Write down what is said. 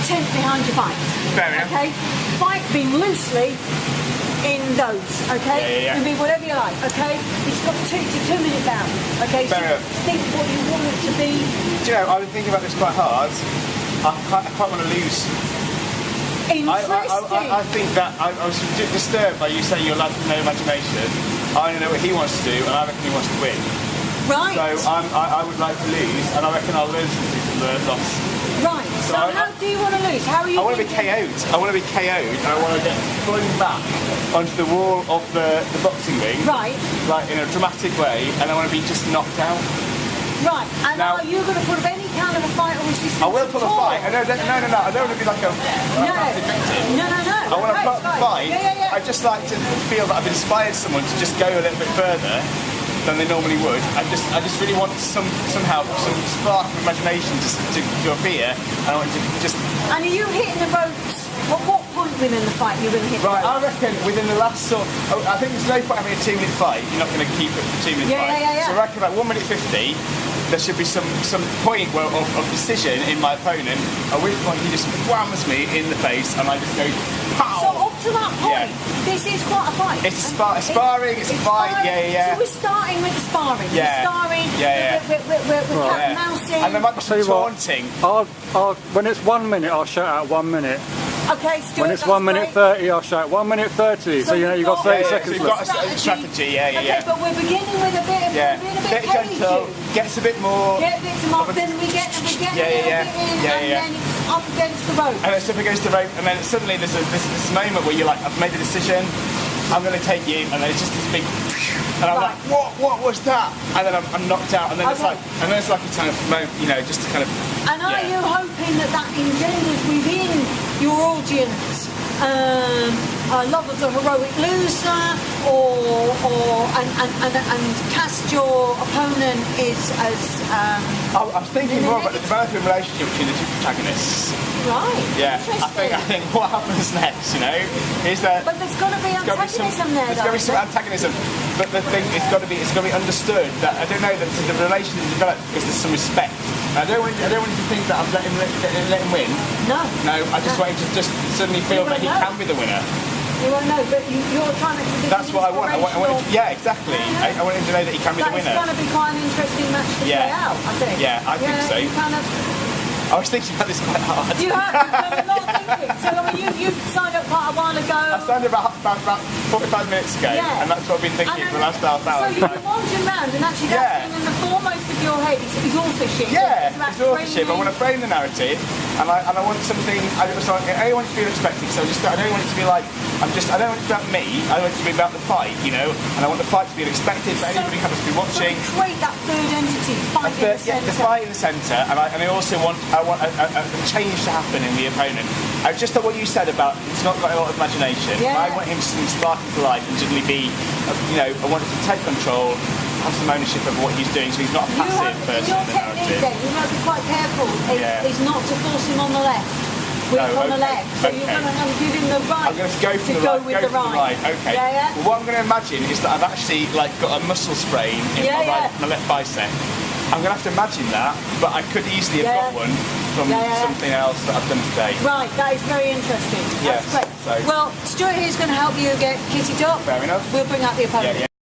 intent behind your fight. Fair enough. Okay? Fight being loosely in those, okay? Yeah. It can be whatever you like, okay? It's got 2 minute bound, okay? Fair so enough. think what you want it to be. Do you know, I've been thinking about this quite hard. I quite want to lose. Interesting. I think that I was disturbed by you saying you're like no imagination. I don't know what he wants to do, and I reckon he wants to win. Right. So I would like to lose, and I reckon I'll learn something from the loss. Right. So how do you want to lose? How are you? I want to be KO'd. I want to be KO'd, and I want to get thrown back onto the wall of the boxing ring. Right. Like in a dramatic way, and I want to be just knocked out. Right. And Now, are you going to put up any kind of a fight or resistance? I will put a fight. No. I don't want to be like a victim. No. I want to put up a fight. Yeah. I just like to feel that I've inspired someone to just go a little bit further than they normally would. I just really want somehow some spark of imagination to appear, and I want to just. And are you hitting the ropes? At what point within the fight you're going to hit? Right, the ropes? I reckon within the last I think there's no point having a 2-minute fight. You're not going to keep it for 2 minute fight. Yeah. So I reckon about 1 minute 50. There should be some point of decision in my opponent, at which point he just whams me in the face, and I just go, pow! So up to that point, this is quite a fight. It's sparring, it's a fight, sparring. yeah. So we're starting with the sparring. Yeah. We're starring, we're cat and mousing. And there might be some taunting. When it's 1 minute, I'll shout out 1 minute. Okay, Stuart, when it's 1 minute 30, I'll shout 1 minute 30. So you know you've got 30 seconds We've left. got a strategy, yeah. Okay, but we're beginning with a bit of being a bit gentle, gets a bit more. Get a bit more, then we get a little bit in, and then it's up against the rope. And it's up against the rope, and then suddenly there's this moment where you're like, I've made a decision, I'm going to take you, and then it's just this big, and I'm like, what was that? And then I'm knocked out, and then it's like a kind of moment, just to kind of. And are you hoping that engenders within your audience a love of the heroic loser, and cast your opponent is as? I was thinking more about the developing relationship between the two protagonists. Right. Yeah. I think what happens next, is that. But there's got to be antagonism there. There's got to be some antagonism, but the thing it's got to be understood that I don't know that the relation is developed because there's some respect. I don't want you to think that I've let him win. No. I just want him to just suddenly feel that he can be the winner. You won't know, but you're trying to. That's what I want. I want him to, exactly. I want him to know that he can be the winner. It's going to be quite an interesting match to play out, I think. Yeah, I think so. I was thinking about this quite hard. You have done a lot of thinking. So you signed up quite a while ago. I signed up about 45 minutes ago, and that's what I've been thinking for the last half hour. So you've been wandering around, and actually that's been in the foremost of your head. It's all fishing. Yeah, it's all fishing. I want to frame the narrative, and I want something. I want it to be unexpected. So I don't want it to be like I don't want it to be about me. I want it to be about the fight, and I want the fight to be unexpected for anybody who happens to be watching. So create that third entity, fight in the centre. The fight in the centre, and I also want a change to happen in the opponent. I just thought what you said about it's not got a lot of imagination. I want him to spark into life and suddenly be, I want him to take control, have some ownership of what he's doing, so he's not a passive person in the narrative. You have to be quite careful. Is not to force him on the left. On the left. So you're going to give him the right. I'm going to go from the right. Okay. Well, what I'm going to imagine is that I've actually got a muscle sprain in my left bicep. I'm going to have to imagine that, but I could easily have got one from something else that I've done today. Right, that is very interesting. That's great. So, well, Stuart here is going to help you get kitted up. Fair enough. We'll bring out the opponent.